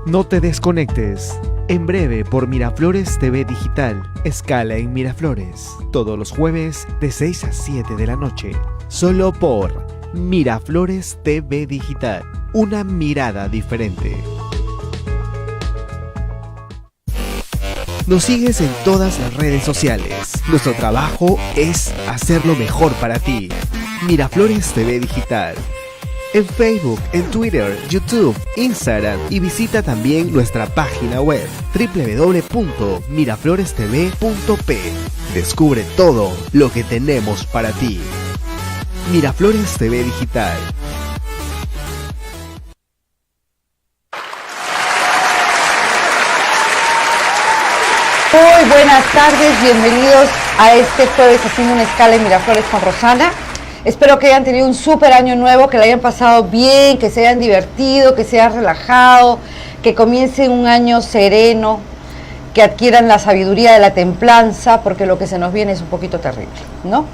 No te desconectes. En breve por Miraflores TV Digital. Escala en Miraflores. Todos los jueves de 6 a 7 de la noche. Solo por Miraflores TV Digital. Una mirada diferente. Nos sigues en todas las redes sociales. Nuestro trabajo es hacerlo mejor para ti. Miraflores TV Digital. En Facebook, en Twitter, YouTube, Instagram y visita también nuestra página web www.miraflorestv.p. Descubre todo lo que tenemos para ti. Miraflores TV Digital. Muy buenas tardes, bienvenidos a este jueves haciendo una escala en Miraflores con Rosana. Espero que hayan tenido un súper año nuevo, que lo hayan pasado bien, que se hayan divertido, que se hayan relajado, que comiencen un año sereno, que adquieran la sabiduría de la templanza, porque lo que se nos viene es un poquito terrible, ¿no?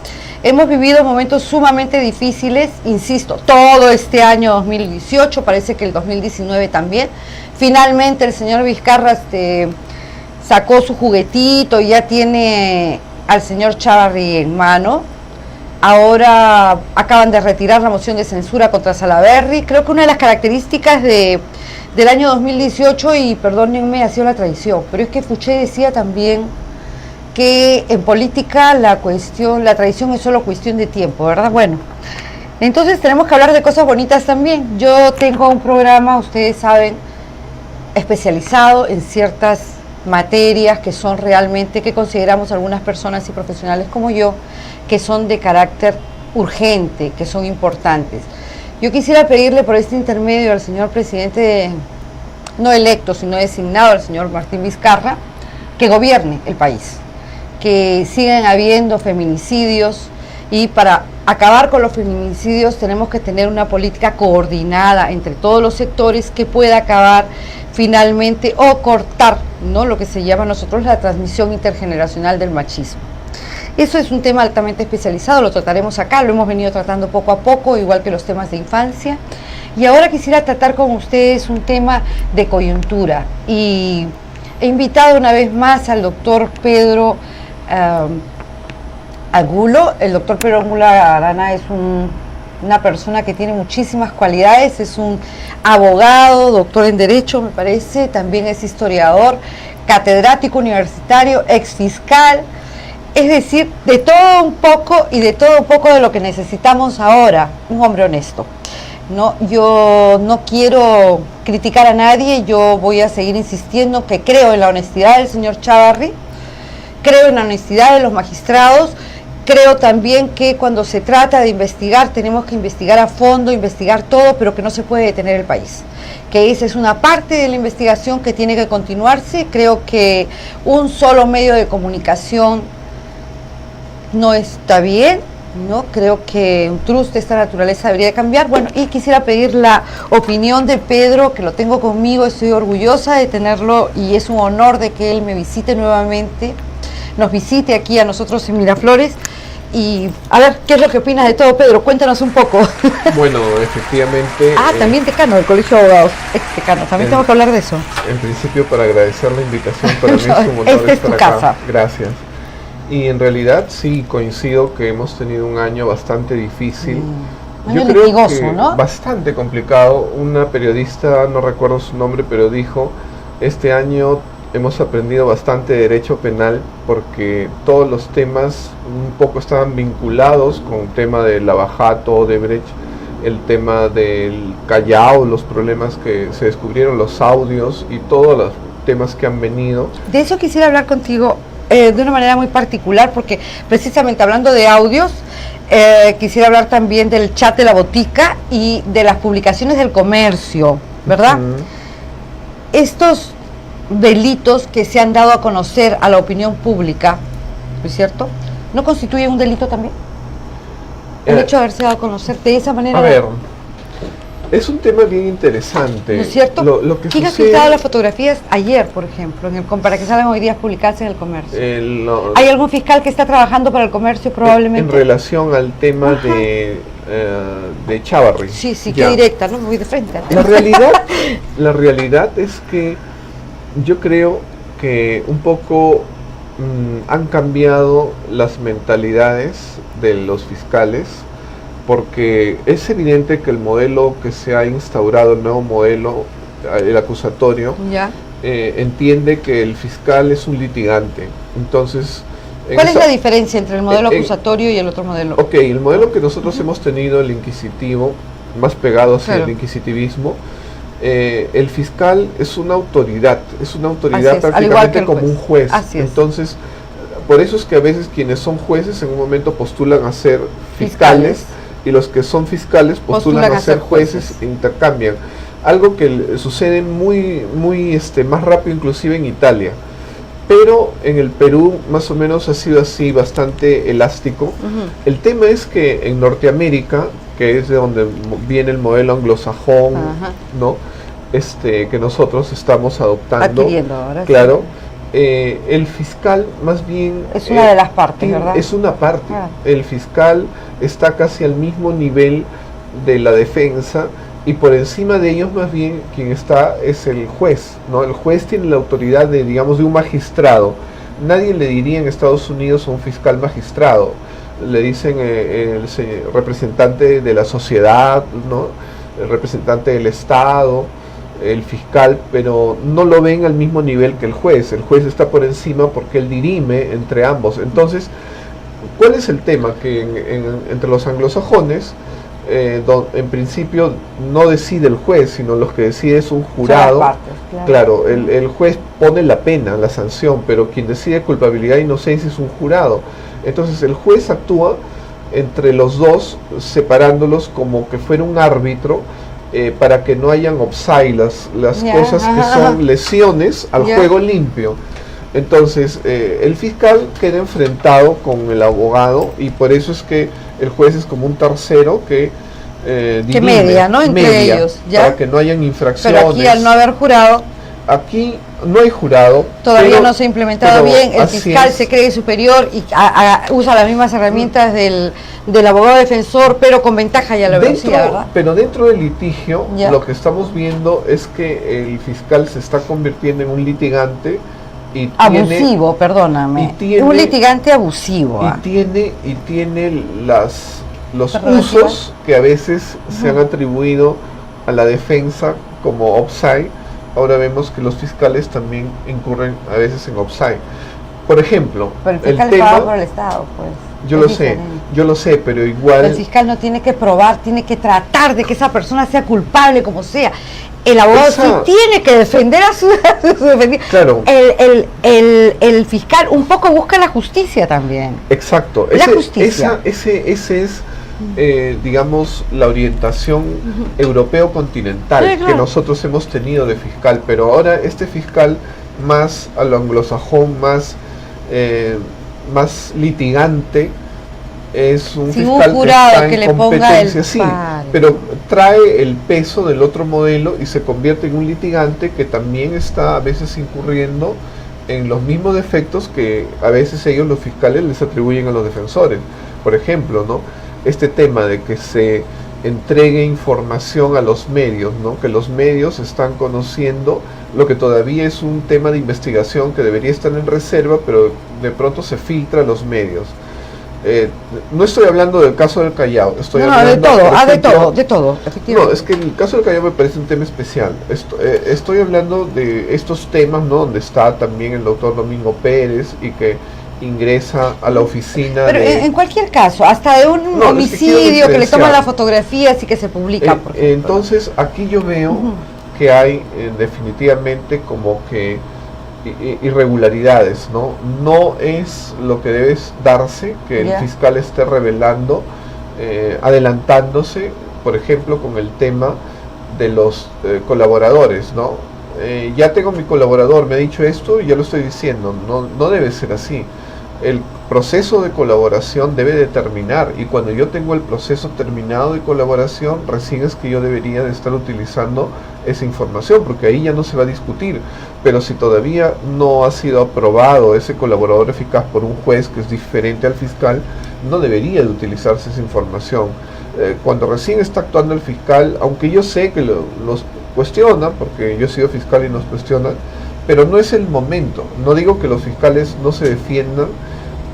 Hemos vivido momentos sumamente difíciles, insisto, todo este año 2018, parece que el 2019 también. Finalmente el señor Vizcarra sacó su juguetito y ya tiene al señor Chávarri en mano. Ahora acaban de retirar la moción de censura contra Salaverry. Creo que una de las características del año 2018, y perdónenme, ha sido la traición, pero es que Fouché decía también que en política la traición es solo cuestión de tiempo, ¿verdad? Bueno, entonces tenemos que hablar de cosas bonitas también. Yo tengo un programa, ustedes saben, especializado en ciertas materias que son realmente, que consideramos algunas personas y profesionales como yo, que son de carácter urgente, que son importantes. Yo quisiera pedirle por este intermedio al señor presidente, no electo, sino designado, al señor Martín Vizcarra, que gobierne el país, que sigan habiendo feminicidios, y para acabar con los feminicidios tenemos que tener una política coordinada entre todos los sectores que pueda acabar finalmente o cortar, ¿no?, lo que se llama nosotros la transmisión intergeneracional del machismo. Eso es un tema altamente especializado, lo trataremos acá, lo hemos venido tratando poco a poco, igual que los temas de infancia. Y ahora quisiera tratar con ustedes un tema de coyuntura. Y he invitado una vez más al doctor Pedro Angulo. El doctor Pedro Angulo Arana es una persona que tiene muchísimas cualidades, es un abogado, doctor en Derecho, me parece, también es historiador, catedrático universitario, exfiscal. Es decir, de todo un poco y de todo un poco de lo que necesitamos ahora, un hombre honesto. No, yo no quiero criticar a nadie, yo voy a seguir insistiendo que creo en la honestidad del señor Chávarri, creo en la honestidad de los magistrados, creo también que cuando se trata de investigar tenemos que investigar a fondo, investigar todo, pero que no se puede detener el país. Que esa es una parte de la investigación que tiene que continuarse. Creo que un solo medio de comunicación no está bien, ¿no? Creo que un trust de esta naturaleza debería cambiar. Bueno, y quisiera pedir la opinión de Pedro, que lo tengo conmigo, estoy orgullosa de tenerlo y es un honor de que él me visite nuevamente, nos visite aquí a nosotros en Miraflores. Y a ver, ¿qué es lo que opinas de todo, Pedro? Cuéntanos un poco. Bueno, efectivamente... también decano del Colegio de Abogados, ex decano, también tengo que hablar de eso. En principio, para agradecer la invitación, para mí es un honor Esta es estar tu acá. casa. Gracias. Y en realidad sí, coincido que hemos tenido un año bastante difícil. Año Yo creo litigoso, que ¿no? bastante complicado. Una periodista, no recuerdo su nombre, pero dijo, este año hemos aprendido bastante derecho penal porque todos los temas un poco estaban vinculados con el tema del lavajato, Odebrecht, el tema del Callao, los problemas que se descubrieron, los audios y todos los temas que han venido. De eso quisiera hablar contigo de una manera muy particular, porque precisamente hablando de audios, quisiera hablar también del chat de la botica y de las publicaciones del comercio, ¿verdad? Estos delitos que se han dado a conocer a la opinión pública, ¿no es cierto?, ¿no constituyen un delito también? El hecho de haberse dado a conocer de esa manera. A ver, es un tema bien interesante. ¿No es cierto? Lo que ¿Quién ha sucede... quitado las fotografías ayer, por ejemplo, para que salgan hoy día publicadas en el comercio? No, ¿Hay algún fiscal que está trabajando para el comercio probablemente? En relación al tema de de Chávarri. Sí, sí, Ya. qué directa, ¿no? Muy de frente. La realidad es que yo creo que un poco han cambiado las mentalidades de los fiscales, porque es evidente que el modelo que se ha instaurado, el nuevo modelo, el acusatorio, Ya. entiende que el fiscal es un litigante. Entonces, ¿Cuál es la diferencia entre el modelo acusatorio y el otro modelo? Ok, el modelo que nosotros hemos tenido, el inquisitivo, más pegado hacia Claro. el inquisitivismo, el fiscal es una autoridad Así es, al igual que prácticamente el como juez. un juez. Así es. Entonces, por eso es que a veces quienes son jueces en un momento postulan a ser fiscales, y los que son fiscales postulan a ser jueces e intercambian. Algo que sucede muy más rápido inclusive en Italia. Pero en el Perú más o menos ha sido así, bastante elástico. Ujú. El tema es que en Norteamérica, que es de donde viene el modelo anglosajón, Ajá. ¿no? Que nosotros estamos adoptando. Adquiriendo ahora. Claro. Sí. El fiscal más bien... Es una de las partes, ¿verdad? Es una parte. Ah. El fiscal está casi al mismo nivel de la defensa, y por encima de ellos más bien quien está es el juez, ¿no? El juez tiene la autoridad de, digamos, de un magistrado. Nadie le diría en Estados Unidos a un fiscal magistrado. Le dicen representante de la sociedad, ¿no? El representante del Estado, el fiscal, pero no lo ven al mismo nivel que el juez. El juez está por encima porque él dirime entre ambos. Entonces, ¿cuál es el tema? Que entre los anglosajones, en principio no decide el juez, sino los que decide es un jurado. Partes, claro, el juez pone la pena, la sanción, pero quien decide culpabilidad e inocencia es un jurado. Entonces el juez actúa entre los dos, separándolos como que fuera un árbitro, para que no hayan offside, las cosas que son lesiones al juego limpio. Entonces el fiscal queda enfrentado con el abogado, y por eso es que el juez es como un tercero que media, ¿no? Entre ellos, ¿ya? para que no hayan infracciones. Pero aquí, al no haber jurado, aquí no hay jurado. todavía no se ha implementado bien. El así fiscal es. se cree superior y usa las mismas herramientas del abogado defensor, pero con ventaja ya la velocidad, ¿verdad? Pero dentro del litigio, Ya. lo que estamos viendo es que el fiscal se está convirtiendo en un litigante y Abusivo, perdóname. Un litigante abusivo. tiene los Prerrogativas. usos que a veces se han atribuido a la defensa como offside. Ahora vemos que los fiscales también incurren a veces en offside. Por ejemplo, Pero el fiscal es pagado por el Estado, pues. Yo lo sé, pero igual... El fiscal no tiene que probar, tiene que tratar de que esa persona sea culpable como sea. El abogado sí tiene que defender a su defendido. Claro. El fiscal un poco busca la justicia también. Exacto. La justicia. Ese es, digamos, la orientación europeo continental Sí, claro. que nosotros hemos tenido de fiscal, pero ahora este fiscal más a lo anglosajón, más litigante, es un Sin fiscal un jurado que está que en le ponga competencia, el sí, palo. pero trae el peso del otro modelo y se convierte en un litigante que también está a veces incurriendo en los mismos defectos que a veces ellos, los fiscales, les atribuyen a los defensores. Por ejemplo, ¿no? Este tema de que se entregue información a los medios, ¿no? Que los medios están conociendo lo que todavía es un tema de investigación que debería estar en reserva, pero de pronto se filtra a los medios. No estoy hablando del caso del Callao, estoy hablando de todo, por ejemplo, de todo, efectivamente. no, es que el caso del Callao me parece un tema especial. Estoy hablando de estos temas, ¿no? Donde está también el doctor Domingo Pérez y que ingresa a la oficina. Pero en cualquier caso, hasta de un homicidio que le toman las fotografías y que se publica. Entonces, aquí yo veo que hay definitivamente como que irregularidades, ¿no? No es lo que debe darse que el fiscal esté revelando, adelantándose, por ejemplo, con el tema de los colaboradores, ¿no? Ya tengo mi colaborador, me ha dicho esto y ya lo estoy diciendo. No debe ser así. El proceso de colaboración debe determinar, y cuando yo tengo el proceso terminado de colaboración, recién es que yo debería de estar utilizando esa información, porque ahí ya no se va a discutir. Pero si todavía no ha sido aprobado ese colaborador eficaz por un juez que es diferente al fiscal, no debería de utilizarse esa información. cuando recién está actuando el fiscal, aunque yo sé que los cuestiona, porque yo he sido fiscal y nos cuestionan, pero no es el momento. No digo que los fiscales no se defiendan,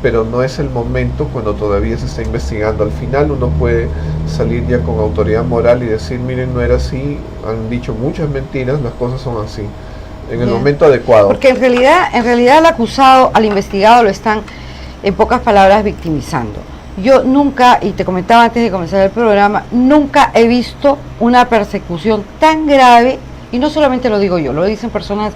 pero no es el momento cuando todavía se está investigando. Al final uno puede salir ya con autoridad moral y decir, miren, no era así, han dicho muchas mentiras, las cosas son así, en el momento adecuado. Porque en realidad al acusado, al investigado, lo están, en pocas palabras, victimizando. Yo nunca, y te comentaba antes de comenzar el programa, nunca he visto una persecución tan grave, y no solamente lo digo yo, lo dicen personas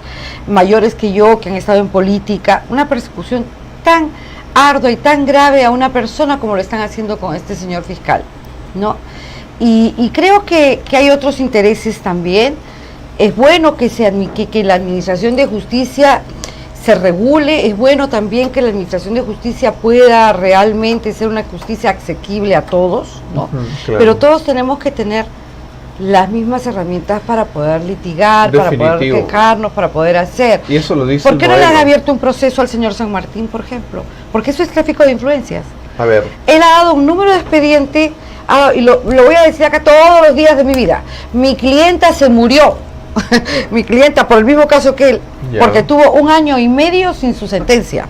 mayores que yo, que han estado en política, una persecución tan ardua y tan grave a una persona como lo están haciendo con este señor fiscal, ¿no? Y creo que hay otros intereses también. Es bueno que la administración de justicia se regule, es bueno también que la administración de justicia pueda realmente ser una justicia asequible a todos, ¿no? Claro. Pero todos tenemos que tener las mismas herramientas para poder litigar, Definitivo. Para poder quejarnos, para poder hacer. Y eso lo dice. ¿Por qué no le han abierto un proceso al señor San Martín, por ejemplo? Porque eso es tráfico de influencias. A ver. Él ha dado un número de expediente, y lo voy a decir acá todos los días de mi vida. Mi clienta se murió. Mi clienta, por el mismo caso que él, porque tuvo 1 año y medio sin su sentencia.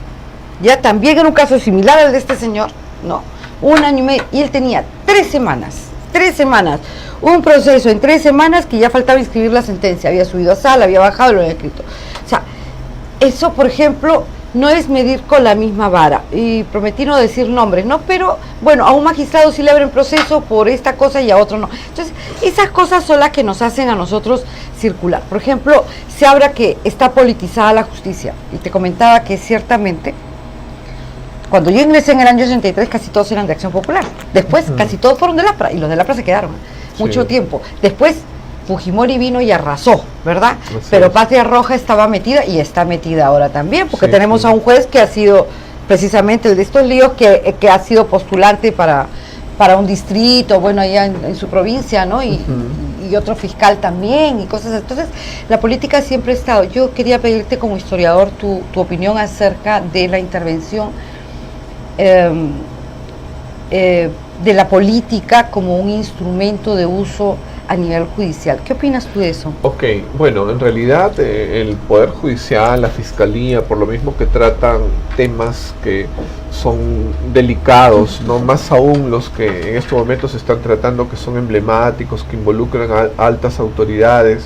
Ya también era un caso similar al de este señor, no, 1 año y medio, y él tenía 3 semanas, un proceso en 3 semanas que ya faltaba inscribir la sentencia, había subido a sala, había bajado y lo había escrito. O sea, eso, por ejemplo, no es medir con la misma vara, y prometí no decir nombres, ¿no? Pero, bueno, a un magistrado sí le abren proceso por esta cosa y a otro no. Entonces, esas cosas son las que nos hacen a nosotros circular. Por ejemplo, se habla que está politizada la justicia, y te comentaba que ciertamente, cuando yo ingresé en el año 63, casi todos eran de Acción Popular. Después, casi todos fueron del APRA, y los del APRA se quedaron mucho tiempo. Después, Fujimori vino y arrasó, ¿verdad? Pero Patria Roja estaba metida y está metida ahora también, porque tenemos a un juez que ha sido precisamente el de estos líos, que ha sido postulante para un distrito, bueno, allá en su provincia, ¿no? Y otro fiscal también, y cosas así. Entonces, la política siempre ha estado. Yo quería pedirte como historiador tu opinión acerca de la intervención de la política como un instrumento de uso a nivel judicial. ¿Qué opinas tú de eso? Ok, bueno, en realidad el Poder Judicial, la Fiscalía, por lo mismo que tratan temas que son delicados, no más aún los que en estos momentos se están tratando, que son emblemáticos, que involucran a altas autoridades,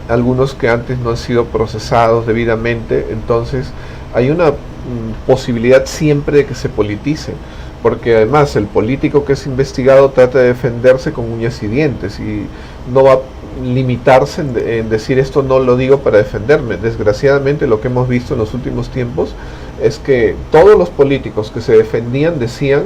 algunos que antes no han sido procesados debidamente, entonces hay una posibilidad siempre de que se politice, porque además el político que es investigado trata de defenderse con uñas y dientes y no va a limitarse en decir esto no lo digo para defenderme. Desgraciadamente lo que hemos visto en los últimos tiempos es que todos los políticos que se defendían decían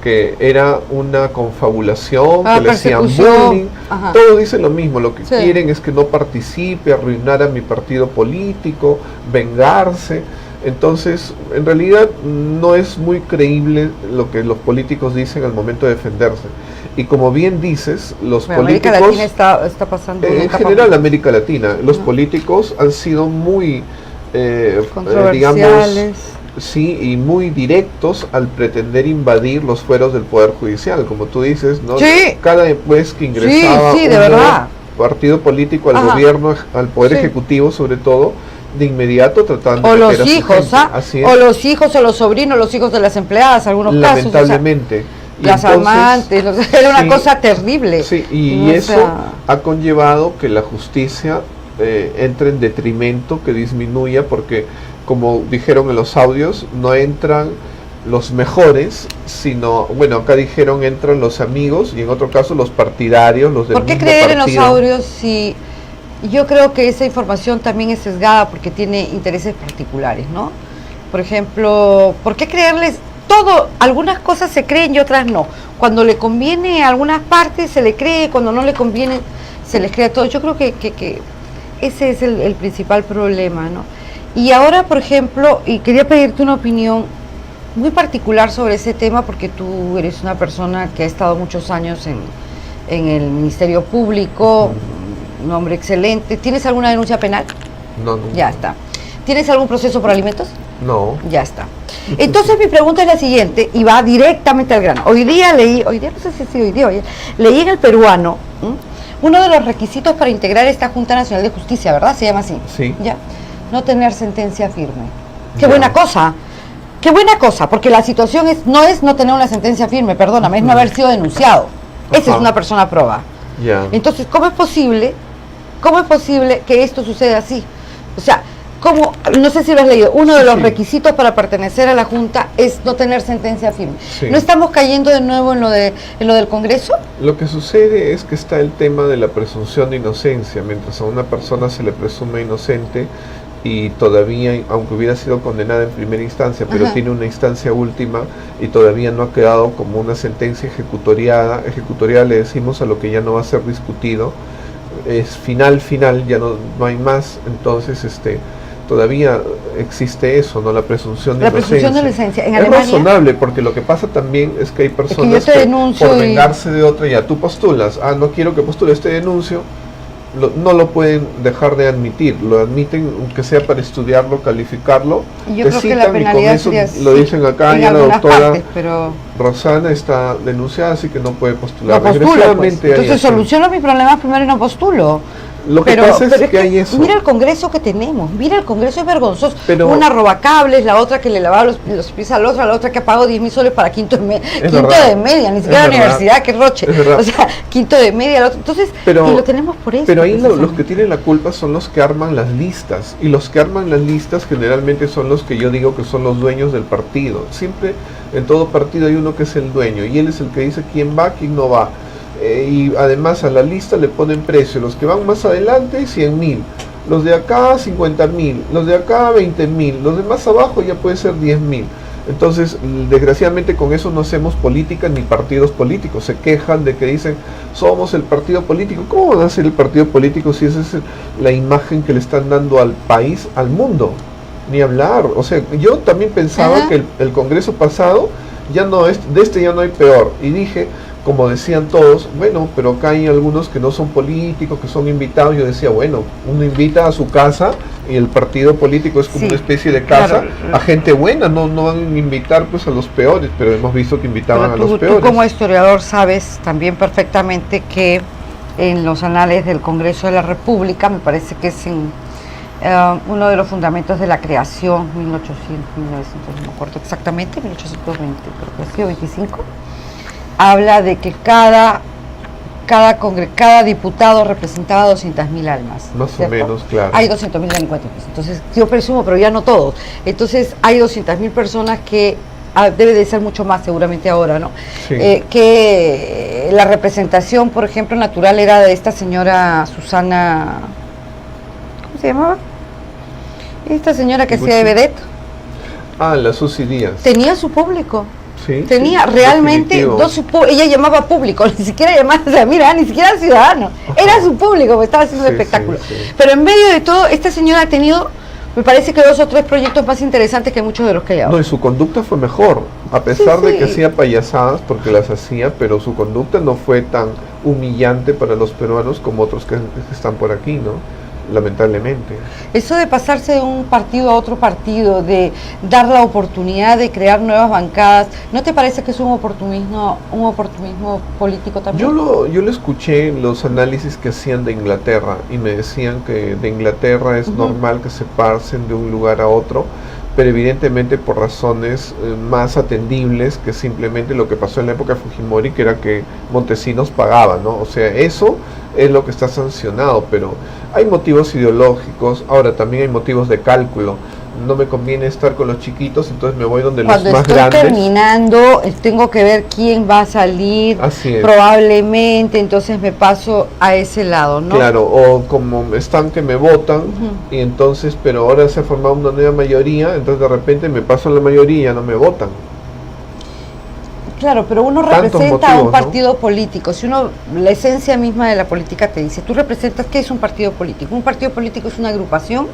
que era una confabulación, que le hacían bullying, todos dicen lo mismo, lo que quieren es que no participe, arruinar a mi partido político, vengarse. Entonces, en realidad no es muy creíble lo que los políticos dicen al momento de defenderse. Y como bien dices, los políticos... América Latina está pasando... En general, América Latina, los políticos han sido muy, controversiales, sí, y muy directos al pretender invadir los fueros del Poder Judicial. Como tú dices, ¿no? Sí. Cada vez que ingresaba un partido político al gobierno, al Poder Ejecutivo sobre todo, de inmediato tratando de meter los hijos, o los hijos o los sobrinos, los hijos de las empleadas, algunos lamentablemente, casos, las amantes, era una cosa terrible. Sí, y eso ha conllevado que la justicia entre en detrimento, que disminuya, porque como dijeron en los audios, no entran los mejores, sino, bueno, acá dijeron entran los amigos y en otro caso los partidarios, los del mismo partido. ¿Por qué creer en los audios si... Yo creo que esa información también es sesgada porque tiene intereses particulares, ¿no? Por ejemplo, ¿por qué creerles todo? Algunas cosas se creen y otras no. Cuando le conviene a algunas partes se le cree, cuando no le conviene se les cree a todos. Yo creo que ese es el principal problema, ¿no? Y ahora, por ejemplo, y quería pedirte una opinión muy particular sobre ese tema, porque tú eres una persona que ha estado muchos años en el Ministerio Público, un hombre excelente. ¿Tienes alguna denuncia penal? No. Ya está. ¿Tienes algún proceso por alimentos? No. Ya está. Entonces mi pregunta es la siguiente y va directamente al grano. Hoy día no sé si sí, leí en El Peruano, uno de los requisitos para integrar esta Junta Nacional de Justicia, ¿verdad? Se llama así. Sí. Ya. No tener sentencia firme. Qué Ya. buena cosa. Qué buena cosa, porque la situación no es no tener una sentencia firme, perdóname, es no haber sido denunciado. Esa es una persona proba. Ya. Entonces, ¿cómo es posible que esto suceda así? O sea, no sé si lo has leído, uno de los requisitos para pertenecer a la Junta es no tener sentencia firme. Sí. ¿No estamos cayendo de nuevo en lo del Congreso? Lo que sucede es que está el tema de la presunción de inocencia. Mientras a una persona se le presume inocente y todavía, aunque hubiera sido condenada en primera instancia, pero tiene una instancia última y todavía no ha quedado como una sentencia ejecutoriada le decimos a lo que ya no va a ser discutido, es final, ya no hay más, entonces todavía existe eso, ¿no? La presunción de inocencia. La presunción de inocencia. En es Alemania, razonable, porque lo que pasa también es que hay personas yo te denuncio por vengarse de otra, ya tú postulas, no quiero que postules, te denuncio, no lo pueden dejar de admitir, lo admiten aunque sea para estudiarlo, calificarlo, yo te creo que citan la y con penalidad eso sería lo dicen acá, en ya la algunas doctora partes, pero Rosana está denunciada, así que no puede postular. no postulo, pues. Desgraciadamente hay Entonces así. soluciono mis problemas primero y no postulo. Lo que pasa es que hay eso. Mira el Congreso que tenemos, mira el Congreso es vergonzoso. Pero, una roba cables, la otra que le lavaba los pies a la otra que ha pagado 10.000 soles para quinto de media, ni siquiera la universidad, que roche. O sea, quinto de media, la otra. Entonces, y lo tenemos por eso. Pero ahí los que tienen la culpa son los que arman las listas. Y los que arman las listas generalmente son los que yo digo que son los dueños del partido. Siempre en todo partido hay uno que es el dueño y él es el que dice quién va, quién no va. Y además a la lista le ponen precio, los que van más adelante 100.000, los de acá 50.000, los de acá 20.000, los de más abajo ya puede ser 10.000. Entonces, desgraciadamente con eso no hacemos política ni partidos políticos. Se quejan de que dicen, somos el partido político. ¿Cómo van a ser el partido político si esa es la imagen que le están dando al país, al mundo? Ni hablar. O sea, yo también pensaba que el Congreso pasado ya no es, de ya no hay peor. Y dije, como decían todos, bueno, pero acá hay algunos que no son políticos, que son invitados. Yo decía, bueno, uno invita a su casa y el partido político es como una especie de casa a gente buena, no van a invitar pues a los peores, pero hemos visto que invitaban a los peores. Tú como historiador sabes también perfectamente que en los anales del Congreso de la República, me parece que es en uno de los fundamentos de la creación, 1900, no me acuerdo exactamente, 1820, creo que ha sido 25, habla de que cada diputado representaba 200.000 almas. Más ¿cierto? o menos, claro. Hay 200.000 delincuentes. Entonces, yo presumo, pero ya no todos. Entonces, hay 200.000 personas que debe de ser mucho más seguramente ahora, ¿no? Sí. Que la representación, por ejemplo, natural era de esta señora Susana, ¿cómo se llamaba? Esta señora que hacía de vedette. La Susi Díaz. Tenía su público. Sí, tenía realmente ella llamaba público, ni siquiera llamaba, o sea, mira, ni siquiera ciudadano, era su público, estaba haciendo un espectáculo. Pero en medio de todo, esta señora ha tenido, me parece que 2 o 3 proyectos más interesantes que muchos de los que hay ahora. No, y su conducta fue mejor, a pesar de que hacía payasadas, porque las hacía, pero su conducta no fue tan humillante para los peruanos como otros que están por aquí, ¿no? Lamentablemente. Eso de pasarse de un partido a otro partido, de dar la oportunidad de crear nuevas bancadas, ¿no te parece que es un oportunismo político también? Yo lo escuché en los análisis que hacían de Inglaterra y me decían que de Inglaterra es normal que se pasen de un lugar a otro, pero evidentemente por razones más atendibles que simplemente lo que pasó en la época de Fujimori, que era que Montesinos pagaba, ¿no? O sea, eso es lo que está sancionado, pero hay motivos ideológicos, ahora también hay motivos de cálculo. No me conviene estar con los chiquitos, entonces me voy donde los más grandes. Cuando estoy terminando, tengo que ver quién va a salir, probablemente, entonces me paso a ese lado, ¿no? Claro, o como están que me votan, y entonces, pero ahora se ha formado una nueva mayoría, entonces de repente me paso a la mayoría y ya no me votan. Claro, pero uno representa a un partido político. Si uno, la esencia misma de la política te dice, tú representas, ¿qué es un partido político? Un partido político es una agrupación,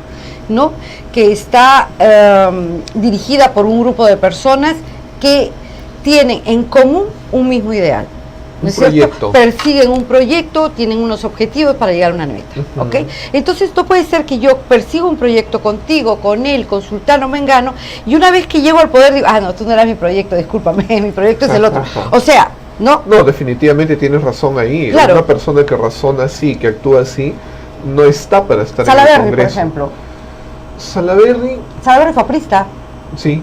¿no?, que está dirigida por un grupo de personas que tienen en común un mismo ideal. ¿no es cierto? Persiguen un proyecto, tienen unos objetivos para llegar a una meta, ¿ok? Entonces no puede ser que yo persiga un proyecto contigo, con él, con Sultano Mengano, y una vez que llego al poder digo, no, tú no eras mi proyecto, discúlpame, mi proyecto es el otro. O sea, no. No, definitivamente tienes razón ahí. Claro. Una persona que razona así, que actúa así, no está para estar en el Salaverry, Congreso. por ejemplo. Salaverry Fue aprista. sí.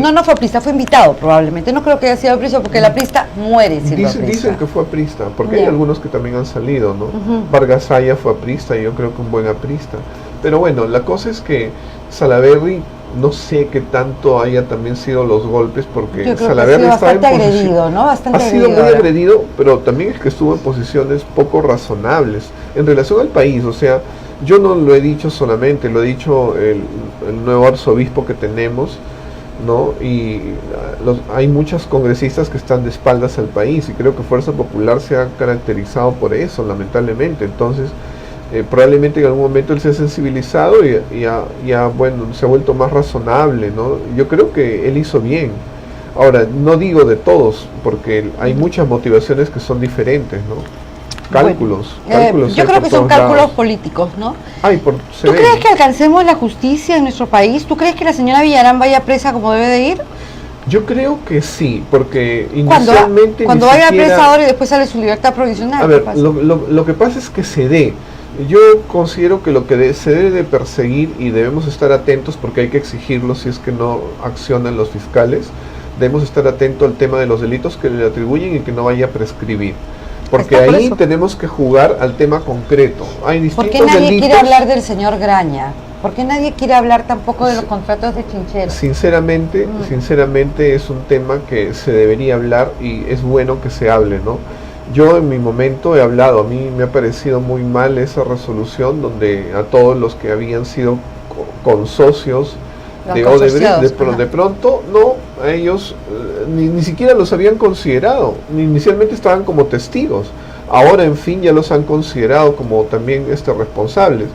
No fue aprista, fue invitado probablemente. No creo que haya sido aprista porque la aprista muere siendo aprista. Dicen que fue aprista, porque hay algunos que también han salido, ¿no? Vargas Aya fue aprista y yo creo que un buen aprista. Pero bueno, la cosa es que Salaverry, no sé qué tanto haya también sido los golpes, porque Salaverry estaba en posición, agredido, ¿no? Bastante ha sido muy agredido, pero también es que estuvo en posiciones poco razonables en relación al país. O sea, yo no lo he dicho solamente, lo ha dicho el nuevo arzobispo que tenemos, ¿no? Y hay muchos congresistas que están de espaldas al país, y creo que Fuerza Popular se ha caracterizado por eso, lamentablemente. Entonces, probablemente en algún momento él se ha sensibilizado y bueno, se ha vuelto más razonable, ¿no? Yo creo que él hizo bien. Ahora, no digo de todos, porque hay muchas motivaciones que son diferentes, ¿no? Cálculos. Yo creo que son cálculos políticos, ¿no? ¿Tú crees que alcancemos la justicia en nuestro país? ¿Tú crees que la señora Villarán vaya presa como debe de ir? Yo creo que sí, porque inicialmente... Cuando vaya presa ahora y después sale su libertad provisional. A ver, lo que pasa es que se dé. Yo considero que lo que se debe de perseguir, y debemos estar atentos porque hay que exigirlo si es que no accionan los fiscales, debemos estar atentos al tema de los delitos que le atribuyen y que no vaya a prescribir. Porque ahí tenemos que jugar al tema concreto. Hay distintos ¿Por qué nadie quiere hablar del señor Graña? ¿Por qué nadie quiere hablar tampoco de los contratos de Chinchero? Sinceramente es un tema que se debería hablar y es bueno que se hable, ¿no? Yo en mi momento he hablado, a mí me ha parecido muy mal esa resolución donde a todos los que habían sido consocios de Odebrecht, de pronto no, a ellos ni siquiera los habían considerado, inicialmente estaban como testigos, ahora en fin ya los han considerado como también responsables.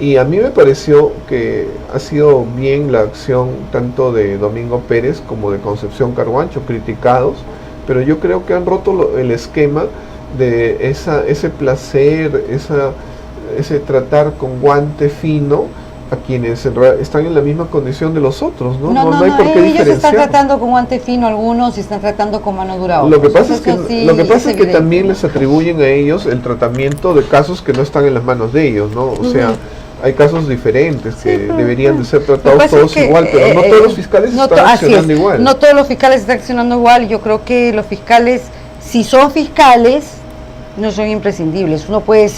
Y a mí me pareció que ha sido bien la acción tanto de Domingo Pérez como de Concepción Carhuancho, criticados, pero yo creo que han roto el esquema de ese placer, ese tratar con guante fino a quienes están en la misma condición de los otros, ¿no? No hay por qué diferenciar. Ellos están tratando con guante fino algunos y están tratando con mano dura otros. Lo que pasa es que también les atribuyen a ellos el tratamiento de casos que no están en las manos de ellos, ¿no? O sea, hay casos diferentes que deberían de ser tratados todos igual, pero no todos los fiscales están accionando igual. No todos los fiscales están accionando igual. Yo creo que los fiscales, si son fiscales, no son imprescindibles. Uno puede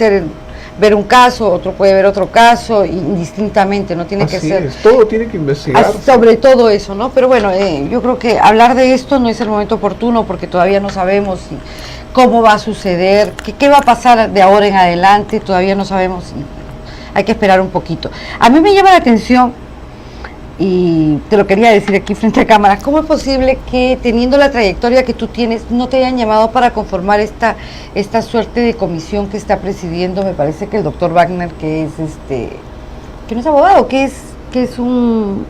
ver un caso, otro puede ver otro caso, indistintamente, no tiene que ser... Todo tiene que investigarse. Sobre todo eso, ¿no? Pero bueno, yo creo que hablar de esto no es el momento oportuno porque todavía no sabemos cómo va a suceder, qué va a pasar de ahora en adelante, todavía no sabemos y hay que esperar un poquito. A mí me llama la atención, y te lo quería decir aquí frente a cámara, ¿cómo es posible que teniendo la trayectoria que tú tienes no te hayan llamado para conformar esta suerte de comisión que está presidiendo? Me parece que el doctor Wagner, que es que no es abogado, que es un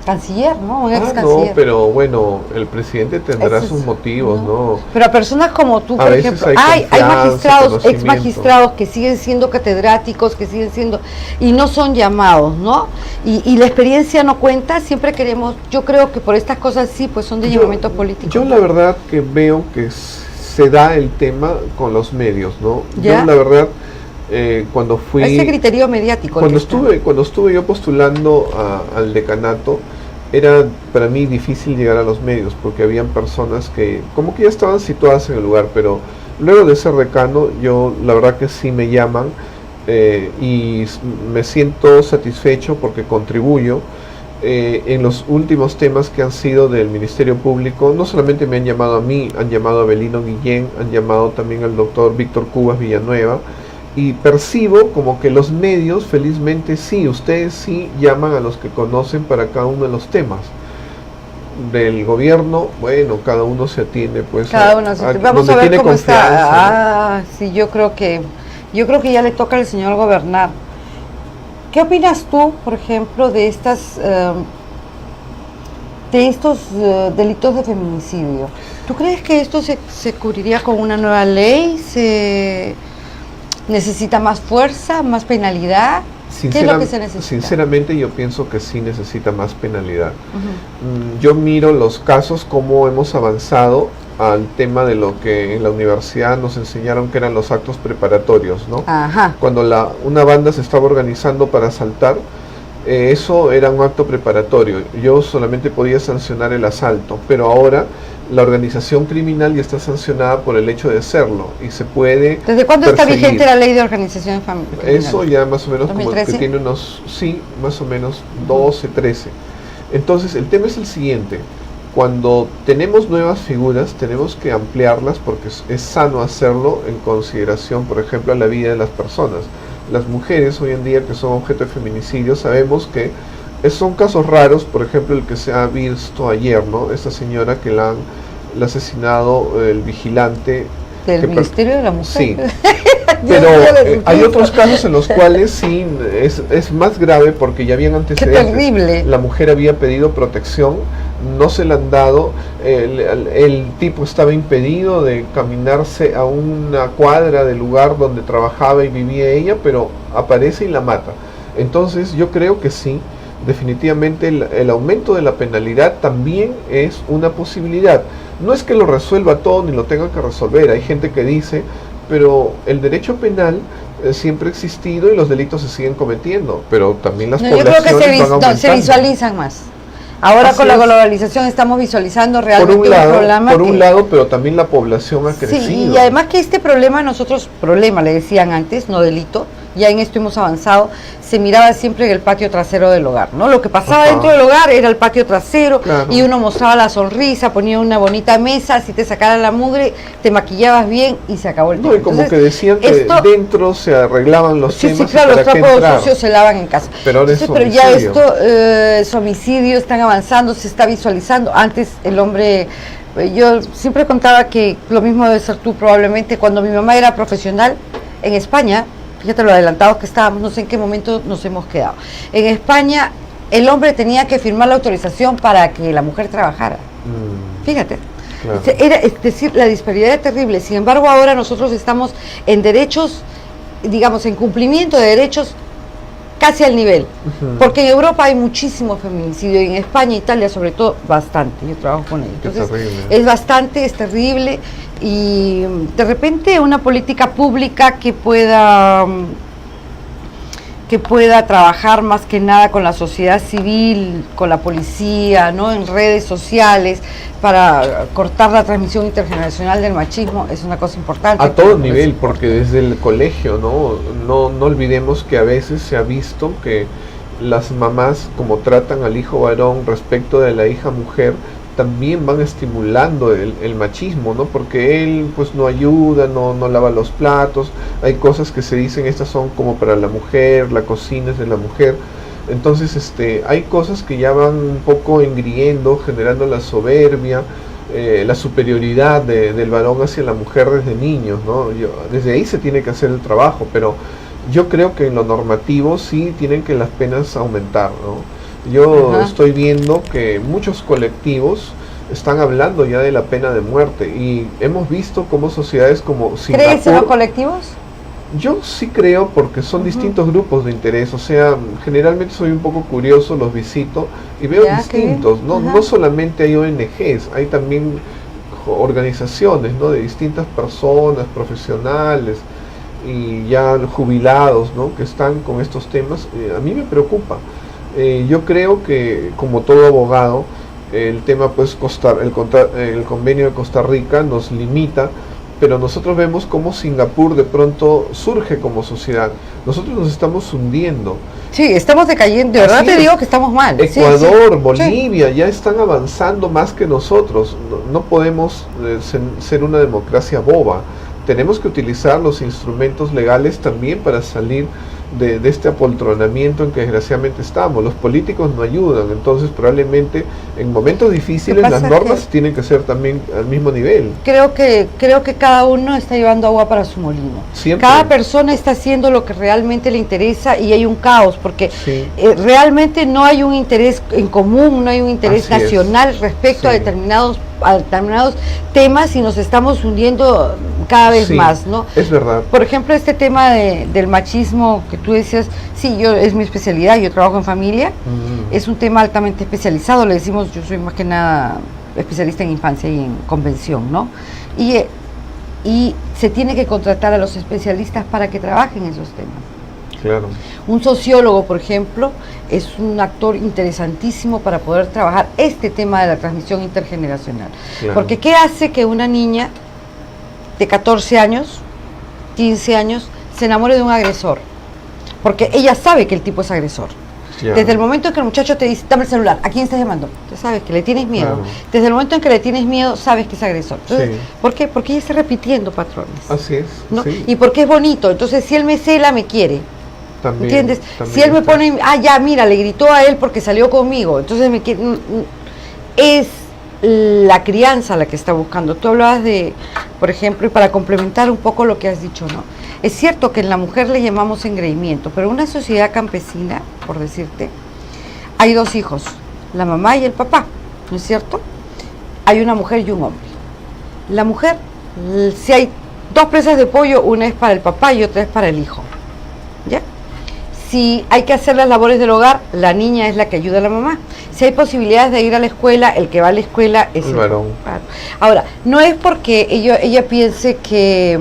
canciller, ¿no? Un ex canciller. No, pero bueno, el presidente tendrá sus motivos, ¿no? Pero a personas como tú, por ejemplo, hay magistrados, ex magistrados que siguen siendo catedráticos, que siguen siendo, y no son llamados, ¿no? Y la experiencia no cuenta, siempre queremos, yo creo que por estas cosas sí, pues son de llamamiento político. Yo la verdad que veo que se da el tema con los medios, ¿no? ¿Ya? Yo la verdad... cuando fui... Ese criterio mediático. Cuando estuve yo postulando al decanato, era para mí difícil llegar a los medios, porque habían personas que como que ya estaban situadas en el lugar, pero luego de ser decano, yo la verdad que sí me llaman y me siento satisfecho porque contribuyo en los últimos temas que han sido del Ministerio Público. No solamente me han llamado a mí, han llamado a Belino Guillén, han llamado también al doctor Víctor Cubas Villanueva, y percibo como que los medios, felizmente sí, ustedes sí llaman a los que conocen para cada uno de los temas. Del gobierno, bueno, cada uno se atiende pues vamos a ver cómo está. Sí, yo creo que ya le toca al señor gobernar. ¿Qué opinas tú, por ejemplo, de estas de estos delitos de feminicidio. ¿Tú crees que esto se cubriría con una nueva ley? ¿Se necesita más fuerza, más penalidad? ¿Qué es lo que se necesita? Sinceramente yo pienso que sí necesita más penalidad. Yo miro los casos, cómo hemos avanzado al tema de lo que en la universidad nos enseñaron que eran los actos preparatorios, ¿no? Ajá. Cuando una banda se estaba organizando para asaltar, eso era un acto preparatorio. Yo solamente podía sancionar el asalto, pero ahora la organización criminal ya está sancionada por el hecho de hacerlo y se puede ¿Desde cuándo perseguir. está vigente la ley de organización familiar? Eso ya más o menos 2013. como que tiene unos, sí, más o menos 12, 13. Entonces el tema es el siguiente: cuando tenemos nuevas figuras tenemos que ampliarlas porque es sano hacerlo en consideración, por ejemplo, a la vida de las personas. Las mujeres hoy en día que son objeto de feminicidio, sabemos que son casos raros, por ejemplo el que se ha visto ayer, ¿no? Esta señora que la ha asesinado el vigilante ¿Del Ministerio de la Mujer? Sí, pero hay otros casos en los cuales sí es más grave porque ya habían antecedentes. ¡Qué terrible! La mujer había pedido protección, no se la han dado, el tipo estaba impedido de caminarse a una cuadra del lugar donde trabajaba y vivía ella, pero aparece y la mata. Entonces yo creo que sí, definitivamente el aumento de la penalidad también es una posibilidad. No es que lo resuelva todo ni lo tenga que resolver. Hay gente que dice, pero el derecho penal siempre ha existido y los delitos se siguen cometiendo, pero también las poblaciones yo creo que van aumentando. se visualizan más. Ahora con la globalización estamos visualizando realmente un problema. Por un lado, pero también la población ha crecido. Sí, y además que este problema le decían antes, no delito, ya en esto hemos avanzado, se miraba siempre en el patio trasero del hogar, ¿no? Lo que pasaba dentro del hogar era el patio trasero, claro. Y uno mostraba la sonrisa, ponía una bonita mesa, si te sacaran la mugre, te maquillabas bien y se acabó el tema. No, y como que decían que dentro se arreglaban los temas. Sí, claro, los trapos sucios se lavan en casa. Pero ahora pero ya esto es homicidio, están avanzando, se está visualizando. Antes el hombre... Yo siempre contaba que lo mismo debe ser tú probablemente. Cuando mi mamá era profesional en España, fíjate lo adelantados que estábamos, no sé en qué momento nos hemos quedado. En España el hombre tenía que firmar la autorización para que la mujer trabajara. Fíjate. Claro. Es decir, la disparidad es terrible. Sin embargo, ahora nosotros estamos en derechos, digamos, en cumplimiento de derechos casi al nivel, porque en Europa hay muchísimo feminicidio y en España, Italia sobre todo, bastante. Yo trabajo con ellos. Entonces, es bastante, es terrible, y de repente una política pública que pueda trabajar más que nada con la sociedad civil, con la policía, ¿no? En redes sociales, para cortar la transmisión intergeneracional del machismo, es una cosa importante. A todo nivel, porque desde el colegio, no olvidemos que a veces se ha visto que las mamás, como tratan al hijo varón respecto de la hija mujer, también van estimulando el machismo, ¿no? Porque él pues no ayuda, no lava los platos, hay cosas que se dicen, estas son como para la mujer, la cocina es de la mujer. Entonces hay cosas que ya van un poco engriendo, generando la soberbia, la superioridad del varón hacia la mujer desde niños, ¿no? Desde ahí se tiene que hacer el trabajo, pero yo creo que en lo normativo sí tienen que las penas aumentar, ¿no? Yo estoy viendo que muchos colectivos están hablando ya de la pena de muerte y hemos visto como sociedades como Singapur... ¿Crees en los colectivos? Yo sí creo, porque son distintos grupos de interés, o sea, generalmente soy un poco curioso, los visito y veo distintos, no solamente hay ONGs, hay también organizaciones, ¿no? De distintas personas, profesionales y ya jubilados, ¿no? Que están con estos temas. A mí me preocupa. Yo creo que, como todo abogado, el tema pues el convenio de Costa Rica nos limita, pero nosotros vemos cómo Singapur de pronto surge como sociedad. Nosotros nos estamos hundiendo. Sí, estamos decayendo, de verdad te digo que estamos mal. Ecuador, Bolivia, ya están avanzando más que nosotros. No podemos ser una democracia boba. Tenemos que utilizar los instrumentos legales también para salir de este apoltronamiento en que desgraciadamente estamos. Los políticos no ayudan, entonces probablemente en momentos difíciles las normas tienen que ser también al mismo nivel. Creo que cada uno está llevando agua para su molino. Siempre. Cada persona está haciendo lo que realmente le interesa y hay un caos, porque Sí. realmente no hay un interés en común, no hay un interés Así nacional es. respecto Sí. a determinados temas y nos estamos hundiendo cada vez Sí, más, ¿no? es verdad. Por ejemplo, este tema del machismo que tú decías, sí, es mi especialidad, yo trabajo en familia, es un tema altamente especializado, le decimos, yo soy más que nada especialista en infancia y en convención, ¿no? Y se tiene que contratar a los especialistas para que trabajen esos temas. Claro. Un sociólogo, por ejemplo, es un actor interesantísimo para poder trabajar este tema de la transmisión intergeneracional. Claro. Porque ¿qué hace que una niña de 14 años, 15 años, se enamore de un agresor? Porque ella sabe que el tipo es agresor. Ya. Desde el momento en que el muchacho te dice, dame el celular, ¿a quién estás llamando? Tú sabes que le tienes miedo. Claro. Desde el momento en que le tienes miedo, sabes que es agresor. Entonces, Sí. ¿por qué? Porque ella está repitiendo patrones. Así es. ¿No? Sí. Y porque es bonito. Entonces, si él me cela, me quiere. También, ¿Entiendes? también Si él me está. pone, ya, mira, le gritó a él porque salió conmigo, entonces me quiere. Es la crianza la que está buscando. Tú hablabas de, por ejemplo, y para complementar un poco lo que has dicho, ¿no? Es cierto que en la mujer le llamamos engreimiento, pero en una sociedad campesina, por decirte, hay dos hijos, la mamá y el papá, ¿no es cierto? Hay una mujer y un hombre. La mujer, si hay dos presas de pollo, una es para el papá y otra es para el hijo, ¿ya? Si hay que hacer las labores del hogar, la niña es la que ayuda a la mamá. Si hay posibilidades de ir a la escuela, el que va a la escuela es El varón. Claro. Ahora, no es porque ella piense que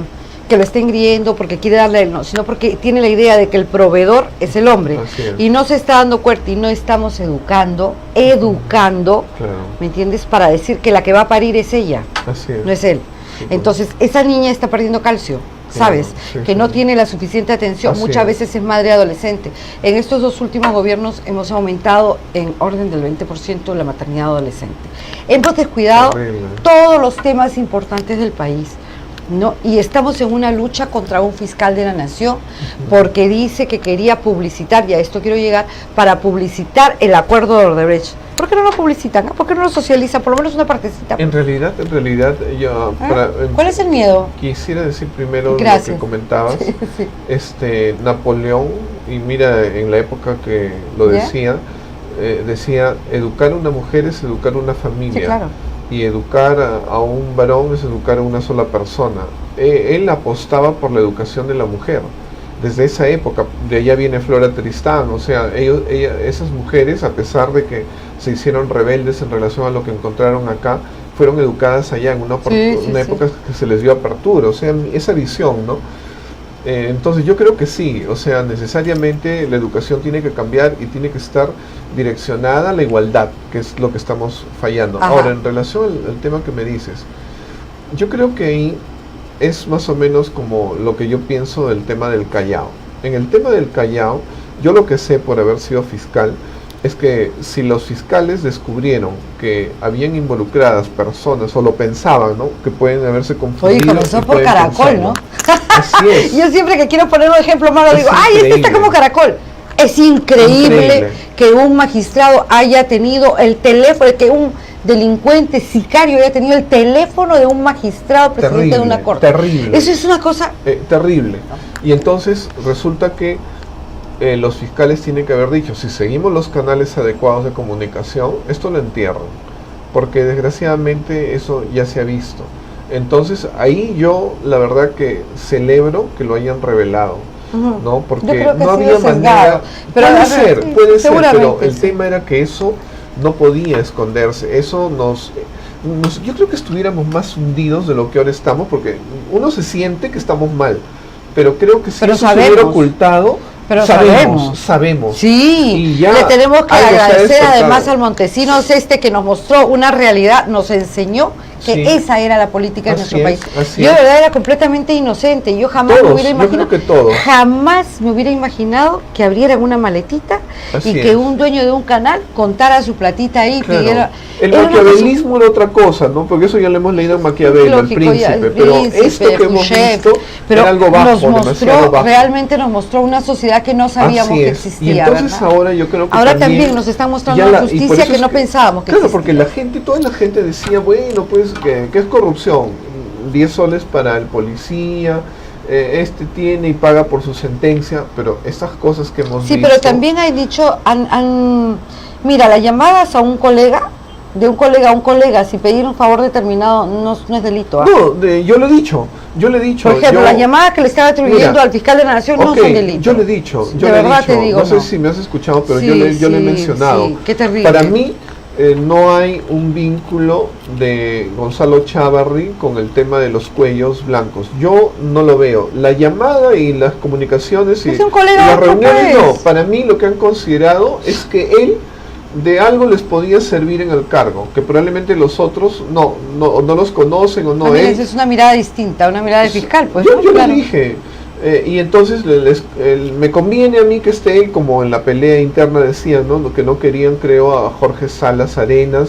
lo está engriendo, porque quiere darle el no, sino porque tiene la idea de que el proveedor es el hombre. Así es. Y no se está dando cuenta y no estamos educando, Claro. ¿me entiendes? Para decir que la que va a parir es ella, Así es. no es él. Sí, pues. Entonces, esa niña está perdiendo calcio, ¿sabes? Claro, sí, que sí. no tiene la suficiente atención, Así muchas es. veces es madre adolescente. En estos dos últimos gobiernos hemos aumentado en orden del 20% la maternidad adolescente. Hemos descuidado Terrible. todos los temas importantes del país, ¿no? Y estamos en una lucha contra un fiscal de la nación porque dice que quería publicitar, y a esto quiero llegar, para publicitar el acuerdo de Odebrecht. ¿Por qué no lo publicitan? ¿Por qué no lo socializan? Por lo menos una partecita. En realidad, yo ¿Cuál es el miedo? quisiera decir primero Gracias. lo que comentabas. Sí. Napoleón, y mira, en la época que lo ¿Ya? decía, educar a una mujer es educar a una familia. Sí, claro. Y educar a un varón es educar a una sola persona. Él apostaba por la educación de la mujer. Desde esa época, de allá viene Flora Tristán, o sea, esas mujeres, a pesar de que se hicieron rebeldes en relación a lo que encontraron acá, fueron educadas allá en una época que se les dio apertura, o sea, esa visión, ¿no? Entonces yo creo que sí, o sea, necesariamente la educación tiene que cambiar y tiene que estar direccionada a la igualdad, que es lo que estamos fallando. Ajá. Ahora, en relación al tema que me dices, yo creo que ahí es más o menos como lo que yo pienso del tema del Callao. En el tema del Callao, yo lo que sé por haber sido fiscal es que si los fiscales descubrieron que habían involucradas personas, o lo pensaban, ¿no?, que pueden haberse confundido. Oye, comenzó y por pueden Caracol, pensarlo. ¿no? Así es. Yo siempre que quiero poner un ejemplo malo Es digo, ¡ay, este está increíble. como Caracol! Es increíble, Increíble. que un magistrado haya tenido el teléfono, que un delincuente sicario haya tenido el teléfono de un magistrado presidente de una corte. Terrible. Eso es una cosa... Terrible. Y entonces resulta que los fiscales tienen que haber dicho, si seguimos los canales adecuados de comunicación, esto lo entierran, porque desgraciadamente eso ya se ha visto. Entonces ahí yo la verdad que celebro que lo hayan revelado, Ujú. ¿no? Yo Porque creo que no ha había sido manera, sesgado, pero a puede ver, ser, sí, pero seguramente el sí. tema era que eso no podía esconderse, eso yo creo que estuviéramos más hundidos de lo que ahora estamos, porque uno se siente que estamos mal, pero creo que si Pero eso se hubiera sabemos. ocultado, Pero sabemos. Sí, Y ya le tenemos que algo se ha agradecer despertado. además al Montesinos que nos mostró una realidad, nos enseñó que Sí. esa era la política de Así nuestro es, país. así Yo de es. verdad era completamente inocente, yo jamás me Todos, hubiera yo imaginado, creo que todos. jamás me hubiera imaginado que abrieran una maletita Así y que es. un dueño de un canal contara su platita ahí, Claro. pidiera... El era una cosa- maquiavelismo era otra cosa, ¿no? Porque eso ya lo hemos leído en Maquiavelo, el lógico, ya, príncipe, el pero príncipe, esto que hemos Fouché, visto pero era algo bajo, nos demasiado mostró, bajo. realmente nos mostró una sociedad que no sabíamos Así que es. existía, Y entonces ¿verdad? ahora yo creo que Ahora también nos están mostrando ya una y por justicia eso que es no pensábamos que claro, existía. porque la gente, toda la gente decía, bueno, pues que es corrupción, 10 soles para el policía, este tiene y paga por su sentencia, pero estas cosas que hemos Sí, visto... pero también hay dicho, mira, las llamadas a un colega, de un colega a un colega, sin pedir un favor determinado, no es delito. ¿Ah? No, yo lo he dicho, Por ejemplo, yo- la llamada que le estaba atribuyendo Mira, al fiscal de la Nación no ok, son delitos. yo le he dicho, De yo le he verdad dicho, te digo, no sé no. si me has escuchado, pero Sí, yo le he sí, mencionado. sí, qué terrible. Para mí no hay un vínculo de Gonzalo Chávarri con el tema de los cuellos blancos. Yo no lo veo. La llamada y las comunicaciones y, Es un colega y las otro, reuniones pues. no. Para mí lo que han considerado es que él de algo les podía servir en el cargo, que probablemente los otros no los conocen o no. También Él, esa es una mirada distinta, una mirada de fiscal, pues. yo ¿no? yo Claro. le dije, y entonces me conviene a mí que esté como en la pelea interna decían, ¿no? Lo que no querían, creo, a Jorge Salas Arenas,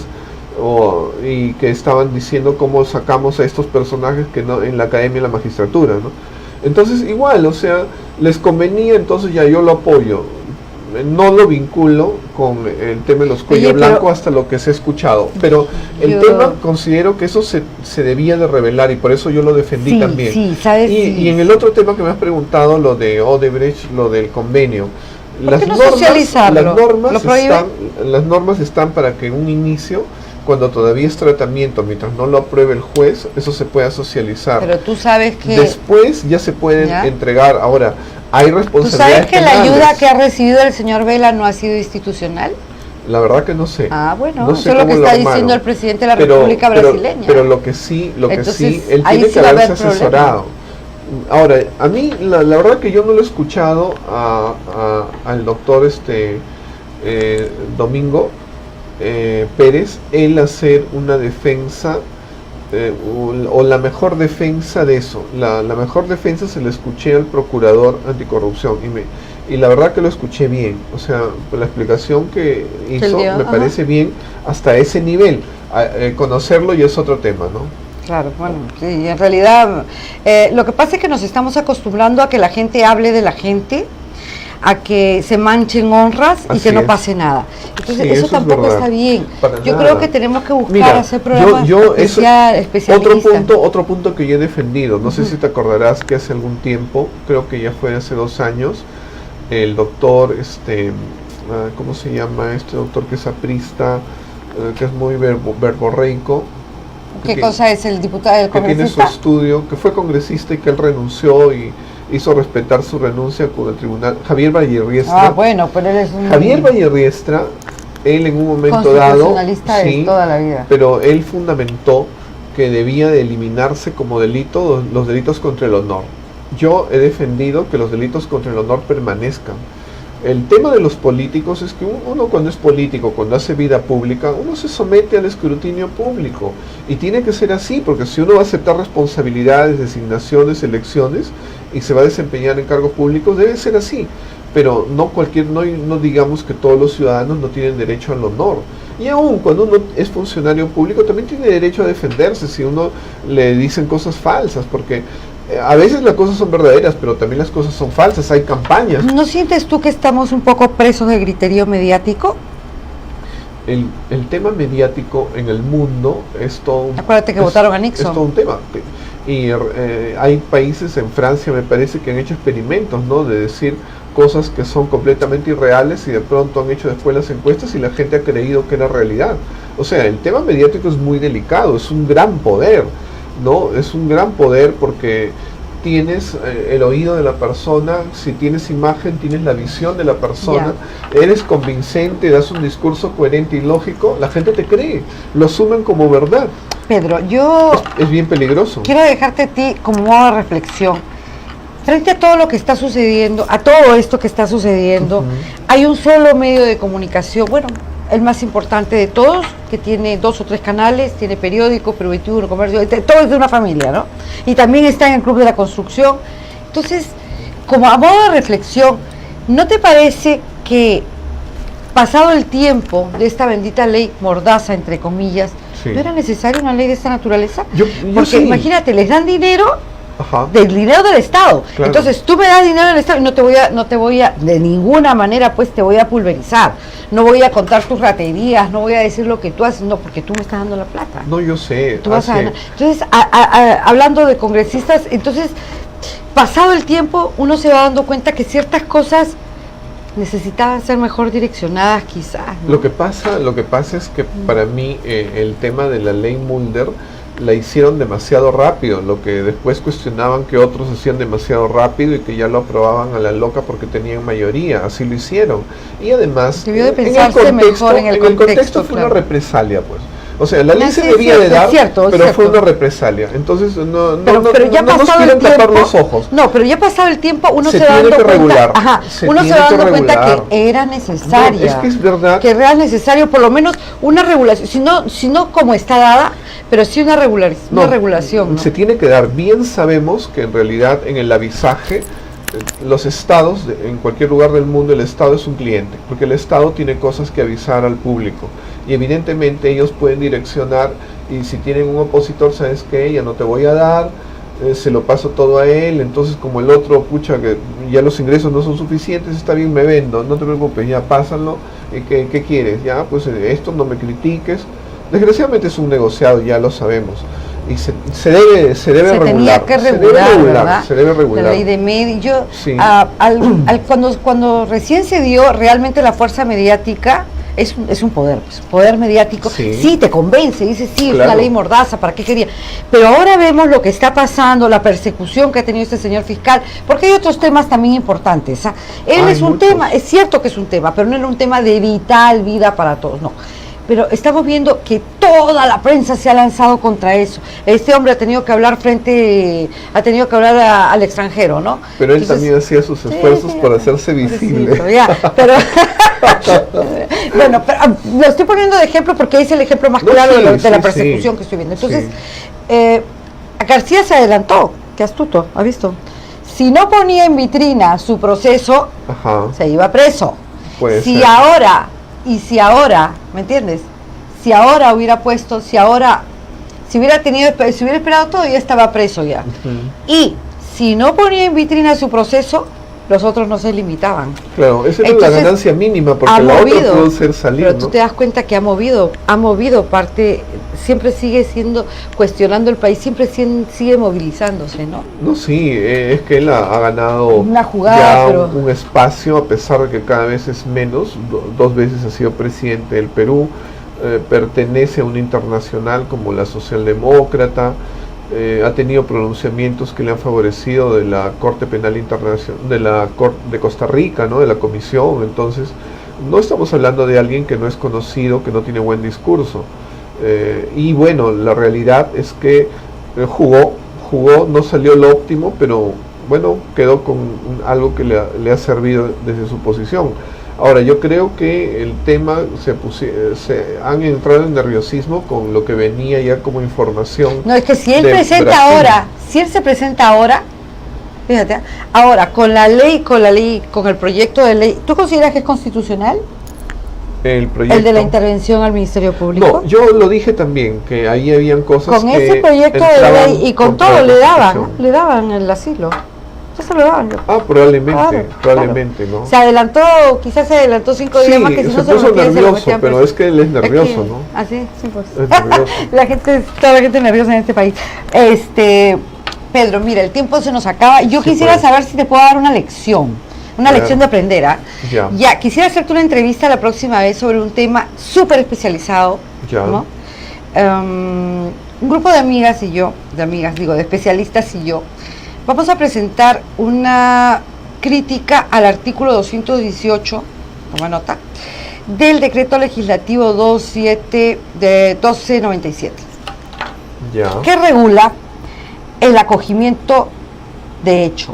y que estaban diciendo cómo sacamos a estos personajes que no en la academia de la magistratura, ¿no? Entonces igual, o sea, les convenía, entonces ya yo lo apoyo. No lo vinculo con el tema de los cuellos Oye, pero- blancos hasta lo que se ha escuchado, pero el Yo- tema considero que eso se debía de revelar y por eso yo lo defendí Sí, también. sí, ¿sabes? Y, Sí. y en el otro tema que me has preguntado, lo de Odebrecht, lo del convenio, ¿Por qué no socializarlo? ¿Lo prohíbe? las normas están para que en un inicio, cuando todavía es tratamiento, mientras no lo apruebe el juez, eso se pueda socializar. Pero tú sabes que... Después ya se pueden ¿Ya? entregar. Ahora, hay ¿Tú responsabilidades sabes que la penales. ayuda que ha recibido el señor Vela no ha sido institucional? La verdad que no sé. Ah, bueno, No sé eso es lo que cómo está armaron. diciendo el presidente de la Pero- República pero- Brasileña. Pero lo que sí, Entonces, él ahí tiene sí que va a haberse haber problema. asesorado. Ahora, a mí la verdad que yo no lo he escuchado al doctor Domingo Pérez, él hacer una defensa o la mejor defensa de eso. La mejor defensa se la escuché al procurador anticorrupción y la verdad que lo escuché bien. O sea, la explicación que hizo dio, me ajá. parece bien hasta ese nivel. Conocerlo ya es otro tema, ¿no? Claro, bueno, sí, en realidad lo que pasa es que nos estamos acostumbrando a que la gente hable de la gente, a que se manchen honras y Así que no es. pase nada. Entonces Sí, eso eso es tampoco verdad. está bien. Para Yo nada. creo que tenemos que buscar Mira, hacer programas especialistas. otro punto que yo he defendido, no sé si te acordarás que hace algún tiempo, creo que ya fue hace 2 años, el doctor, ¿cómo se llama este doctor que es aprista, que es muy verborreico? ¿Qué que- cosa es el diputado del que tiene su congresista? estudio, que fue congresista y que él renunció y hizo respetar su renuncia con el tribunal, Javier Vallerriestra. Ah, bueno, pero él es un Javier Vallerriestra, él en un momento dado, constitucionalista de toda la vida. pero él fundamentó que debía de eliminarse como delito los delitos contra el honor. Yo he defendido que los delitos contra el honor permanezcan. El tema de los políticos es que uno cuando es político, cuando hace vida pública, uno se somete al escrutinio público y tiene que ser así, porque si uno va a aceptar responsabilidades, designaciones, elecciones y se va a desempeñar en cargos públicos, debe ser así. Pero no digamos que todos los ciudadanos no tienen derecho al honor. Y aún cuando uno es funcionario público también tiene derecho a defenderse si uno le dicen cosas falsas, porque a veces las cosas son verdaderas, pero también las cosas son falsas, hay campañas. ¿No sientes tú que estamos un poco presos de griterío mediático? El tema mediático en el mundo es todo un, Acuérdate que votaron a Nixon. Es todo un tema. Y hay países, en Francia me parece, que han hecho experimentos, ¿no? De decir cosas que son completamente irreales y de pronto han hecho después las encuestas y la gente ha creído que era realidad. O sea, el tema mediático es muy delicado, es un gran poder, ¿no? Es un gran poder porque tienes el oído de la persona, si tienes imagen, tienes la visión de la persona, eres convincente, das un discurso coherente y lógico, la gente te cree, lo asumen como verdad. Pedro, yo Es bien peligroso. quiero dejarte a ti como modo de reflexión. Frente a todo lo que está sucediendo, a todo esto que está sucediendo, hay un solo medio de comunicación, bueno, el más importante de todos, que tiene 2 o 3 canales, tiene periódico, Perú 21, comercio, todo es de una familia, ¿no? Y también está en el Club de la Construcción. Entonces, como a modo de reflexión, ¿no te parece que pasado el tiempo de esta bendita ley mordaza, entre comillas, Sí. no era necesaria una ley de esta naturaleza? Yo Porque sí. imagínate, les dan dinero Ajá. del dinero del Estado. Claro. Entonces tú me das dinero del Estado y no te voy a, de ninguna manera pues te voy a pulverizar. No voy a contar tus raterías, no voy a decir lo que tú haces, no, porque tú me estás dando la plata. No, yo sé. Tú vas a hace- ganar. Entonces, hablando de congresistas, entonces, pasado el tiempo, uno se va dando cuenta que ciertas cosas necesitaban ser mejor direccionadas quizás, ¿no? Lo que pasa es que para mí el tema de la ley Mulder la hicieron demasiado rápido, lo que después cuestionaban que otros hacían demasiado rápido y que ya lo aprobaban a la loca porque tenían mayoría, así lo hicieron. Y además, Debió de en el pensarse mejor en el contexto, contexto fue claro. una represalia, pues. O sea, la ley No, se sí, debía es de dar, cierto, es pero fue cierto. una represalia. Entonces, no Pero ya nos pasado el quieren tapar tiempo, los ojos. no, pero ya pasado el tiempo uno Se se va tiene dando que cuenta, regular, ajá, se uno se tiene va que dando cuenta regular. que era necesaria, No, es que es verdad. que era necesario por lo menos una regulación, si no como está dada, pero sí una regulación, ¿no? Se tiene que dar. Bien sabemos que en realidad en el avisaje, los estados, en cualquier lugar del mundo, el estado es un cliente, porque el estado tiene cosas que avisar al público. Y evidentemente ellos pueden direccionar, y si tienen un opositor, ¿sabes qué? Ya no te voy a dar, se lo paso todo a él, entonces como el otro, pucha, que ya los ingresos no son suficientes, está bien, me vendo, no te preocupes, ya pásalo, ¿qué quieres? Ya, pues esto, no me critiques. Desgraciadamente es un negociado, ya lo sabemos. Y se debe regular. Tenía que se debe regular, regular, ¿verdad? se debe regular. La ley de medios. Sí. Cuando recién se dio, realmente la fuerza mediática es un poder, pues, poder mediático. Sí. Sí, te convence, dices, sí, es Claro. una ley mordaza, ¿para qué quería? Pero ahora vemos lo que está pasando, la persecución que ha tenido este señor fiscal, porque hay otros temas también importantes. ¿Ah? Él Hay es un muchos. tema, es cierto que es un tema, pero no era un tema de vital vida para todos, no. Pero estamos viendo que toda la prensa se ha lanzado contra eso. Este hombre ha tenido que hablar al extranjero, ¿no? Pero él Entonces, también hacía sus esfuerzos por hacerse visible. pobrecito, ya, pero bueno, pero, lo estoy poniendo de ejemplo porque es el ejemplo más No, claro sí, de la sí, persecución sí. que estoy viendo. Entonces, Sí. García se adelantó, qué astuto, ¿ha visto? Si no ponía en vitrina su proceso, Ajá, se iba preso. puede Si ser. ahora, ¿me entiendes? Si ahora hubiera puesto, si hubiera esperado todo, ya estaba preso ya. Ujú. Y si no ponía en vitrina su proceso, los otros no se limitaban. Claro, esa era Entonces, la ganancia mínima, porque ha la otra movido, pudo ser salir, pero tú ¿no? te das cuenta que ha movido parte, siempre sigue siendo, cuestionando el país, siempre sigue movilizándose, ¿no? No, sí, es que él ha ganado Una jugada, ya pero- un espacio, a pesar de que cada vez es menos. 2 veces ha sido presidente del Perú, pertenece a una internacional como la Socialdemócrata, ha tenido pronunciamientos que le han favorecido de la Corte Penal Internacional, de la Corte de Costa Rica, ¿no? De la Comisión. Entonces, no estamos hablando de alguien que no es conocido, que no tiene buen discurso. Y bueno, la realidad es que jugó, no salió lo óptimo, pero bueno, quedó con algo que le ha servido desde su posición. Ahora, yo creo que el tema se han entrado en nerviosismo con lo que venía ya como información. No, es que si él de presenta Brasil. ahora, si él se presenta ahora, fíjate, ahora con el proyecto de ley, ¿tú consideras que es constitucional? El proyecto. El de la intervención al Ministerio Público. No, yo lo dije también, que ahí habían cosas Con que ese proyecto de entraban ley y con contra todo la le Constitución. daban el asilo. Ya se lo daban. Probablemente, Claro, ¿no? Se adelantó, quizás se adelantó 5 días más que si se no se lo puso metían, se lo nervioso, metían pero preso. es que él es nervioso, ¿no? Así, sí, pues. Es nervioso. Toda la gente nerviosa en este país. Pedro, mira, el tiempo se nos acaba. Yo Sí, quisiera pues. saber si te puedo dar una lección. Una Ya. lección de aprender, ¿ah? Ya. Quisiera hacerte una entrevista la próxima vez sobre un tema súper especializado, Ya. ¿no? Un grupo de amigas y yo, de especialistas y yo, vamos a presentar una crítica al artículo 218, toma nota, del decreto legislativo 1297, Ya. que regula el acogimiento de hecho,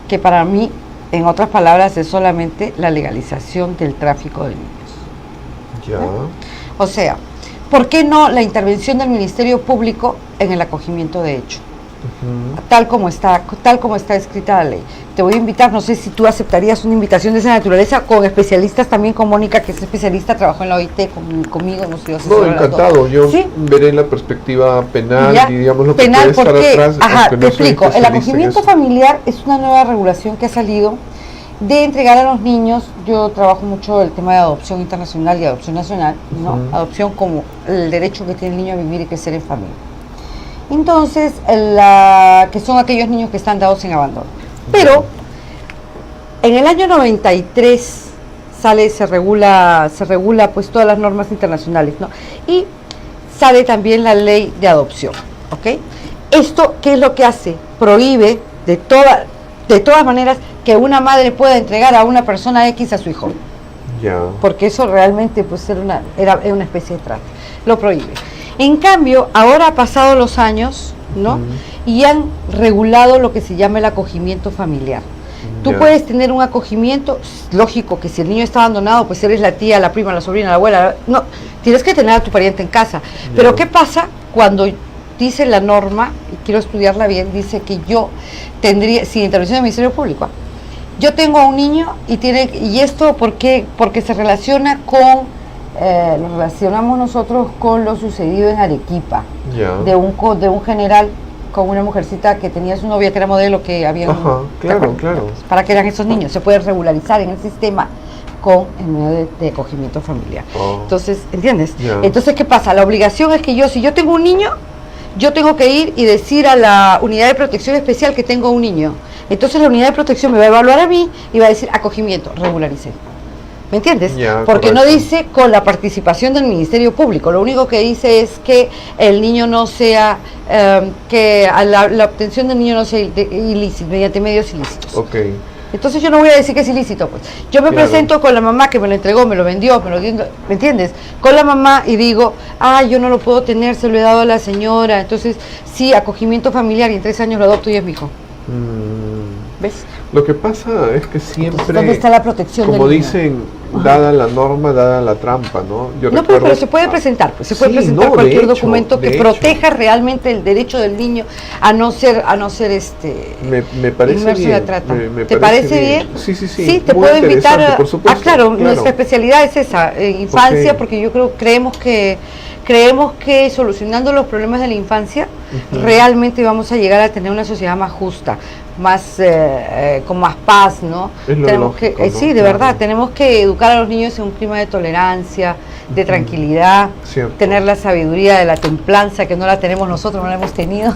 que para mí, en otras palabras, es solamente la legalización del tráfico de niños. Ya. O sea, ¿por qué no la intervención del Ministerio Público en el acogimiento de hecho? Tal como está escrita la ley. Te voy a invitar, no sé si tú aceptarías una invitación de esa naturaleza con especialistas también, con Mónica, que es especialista, trabajó en la OIT conmigo, no sé, No, encantado, yo ¿sí? veré la perspectiva penal Ya, y digamos lo penal, que puede porque, estar atrás. ajá, aunque te no soy explico, el especialista en acogimiento eso. familiar es una nueva regulación que ha salido de entregar a los niños. Yo trabajo mucho el tema de adopción internacional y adopción nacional, ¿no? Adopción como el derecho que tiene el niño a vivir y crecer en familia. Entonces, que son aquellos niños que están dados en abandono. Pero, en el año 93 se regula pues todas las normas internacionales, ¿no? Y sale también la ley de adopción, ¿ok? Esto, ¿qué es lo que hace? Prohíbe de todas maneras que una madre pueda entregar a una persona X a su hijo. Ya. Porque eso realmente pues era una especie de trata. Lo prohíbe. En cambio, ahora han pasado los años, ¿no? Y han regulado lo que se llama el acogimiento familiar. Tú puedes tener un acogimiento, lógico que si el niño está abandonado, pues eres la tía, la prima, la sobrina, la abuela, no, tienes que tener a tu pariente en casa. Pero ¿qué pasa cuando dice la norma, y quiero estudiarla bien, dice que yo tendría, sin intervención del Ministerio Público, yo tengo a un niño y esto porque se relaciona lo relacionamos nosotros con lo sucedido en Arequipa, de un general con una mujercita que tenía su novia que era modelo, que había claro. Para que eran esos niños, se puede regularizar en el sistema con el medio de acogimiento familiar. Entonces, ¿entiendes? Entonces, ¿qué pasa? La obligación es que si yo tengo un niño, yo tengo que ir y decir a la unidad de protección especial que tengo un niño. Entonces la unidad de protección me va a evaluar a mí y va a decir acogimiento, regularicé. ¿Me entiendes? Porque no dice con la participación del Ministerio Público. Lo único que dice es que el niño no sea, que la obtención del niño no sea ilícita, mediante medios ilícitos. Entonces yo no voy a decir que es ilícito, pues. Yo me presento con la mamá que me lo entregó, me lo vendió, ¿me entiendes? Con la mamá y digo, yo no lo puedo tener, se lo he dado a la señora. Entonces, sí, acogimiento familiar y en 3 años lo adopto y es mi hijo. ¿Ves? Lo que pasa es que siempre, ¿dónde está la protección como del niño? dicen, dada la norma, dada la trampa, ¿no? Pero se puede presentar, pues, se puede presentar cualquier documento que proteja realmente el derecho del niño a no ser me parece inmerso en bien, la trata. ¿Te parece bien? Sí. Sí, te Muy puedo invitar interesante, por supuesto, claro, nuestra especialidad es esa, infancia, porque yo creemos que solucionando los problemas de la infancia realmente vamos a llegar a tener una sociedad más justa, más con más paz, ¿no? Tenemos que, sí, de verdad, tenemos que educar a los niños en un clima de tolerancia, de tranquilidad, tener la sabiduría de la templanza, que no la tenemos nosotros, no la hemos tenido.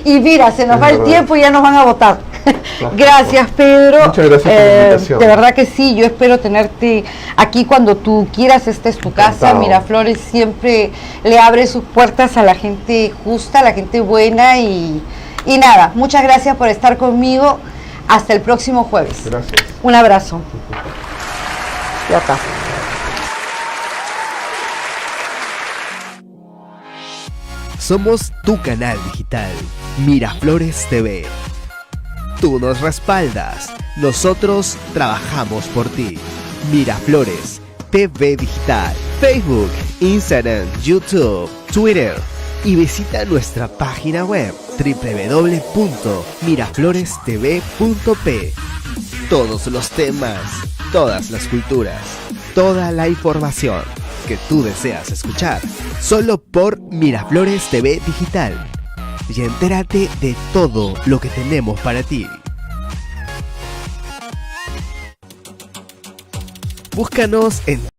Y mira, se nos va el tiempo y ya nos van a votar. Gracias, Pedro. Muchas gracias por la invitación. De verdad que sí, yo espero tenerte aquí cuando tú quieras. Esta es tu casa. Miraflores siempre le abre sus puertas a la gente justa, a la gente buena y nada, muchas gracias por estar conmigo. Hasta el próximo jueves. Gracias. Un abrazo. Ya está. Somos tu canal digital, Miraflores TV. Tú nos respaldas, nosotros trabajamos por ti. Miraflores TV Digital, Facebook, Instagram, YouTube, Twitter. Y visita nuestra página web www.miraflorestv.p. Todos los temas, todas las culturas, toda la información que tú deseas escuchar, solo por Miraflores TV Digital. Y entérate de todo lo que tenemos para ti. Búscanos en